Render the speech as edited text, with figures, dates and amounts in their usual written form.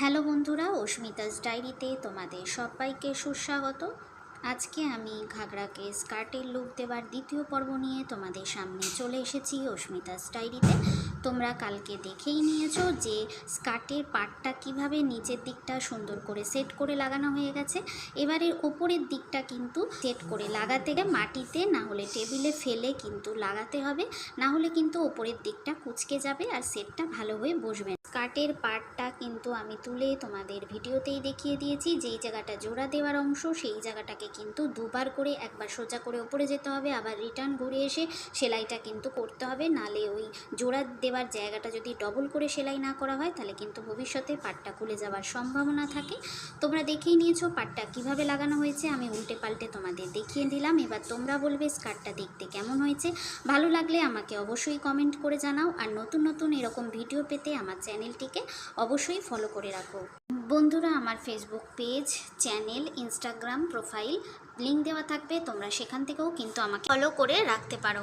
Hello বন্ধুরা, অস্মিতাস ডায়েরিতে তোমাদের সবাইকে সুস্বাগত। আজকে আমি ঘাগরাকে স্কার্টের লুক দেওয়ার দ্বিতীয় পর্ব নিয়ে তোমাদের সামনে চলে এসেছি অস্মিতাস ডায়েরিতে। তোমরা কালকে দেখেই নিয়েছো যে স্কার্টের পাটটা কিভাবে নিচের দিকটা সুন্দর করে সেট করে লাগানো হয়ে গেছে। এবারে ওপরের দিকটা কিন্তু সেট করে লাগাতে গেলে মাটিতে না হলে টেবিলে ফেলে কিন্তু লাগাতে হবে, না হলে কিন্তু ওপরের দিকটা কুঁচকে যাবে আর সেটটা ভালো হয়ে বসবে। স্কার্টের পার্টটা কিন্তু আমি তুলে তোমাদের ভিডিওতেই দেখিয়ে দিয়েছি। যেই জায়গাটা জোড়া দেওয়ার অংশ সেই জায়গাটাকে কিন্তু দুবার করে, একবার সোজা করে ওপরে যেতে হবে, আবার রিটার্ন ঘুরে এসে সেলাইটা কিন্তু করতে হবে। নালে ওই জোড়া দেওয়ার জায়গাটা যদি ডবল করে সেলাই না করা হয় তাহলে কিন্তু ভবিষ্যতে পাটটা খুলে যাওয়ার সম্ভাবনা থাকে। তোমরা দেখেই নিয়েছো পাটটা কিভাবে লাগানো হয়েছে, আমি উল্টে পাল্টে তোমাদের দেখিয়ে দিলাম। এবার তোমরা বলবে স্কার্টটা দেখতে কেমন হয়েছে। ভালো লাগলে আমাকে অবশ্যই কমেন্ট করে জানাও। আর নতুন নতুন এরকম ভিডিও পেতে আমার চ্যানেলটিকে অবশ্যই ফলো করে রাখো। বন্ধুরা, আমার Facebook page, channel, Instagram profile link দেওয়া থাকবে, তোমরা সেখান থেকেও কিন্তু আমাকে ফলো করে রাখতে পারো।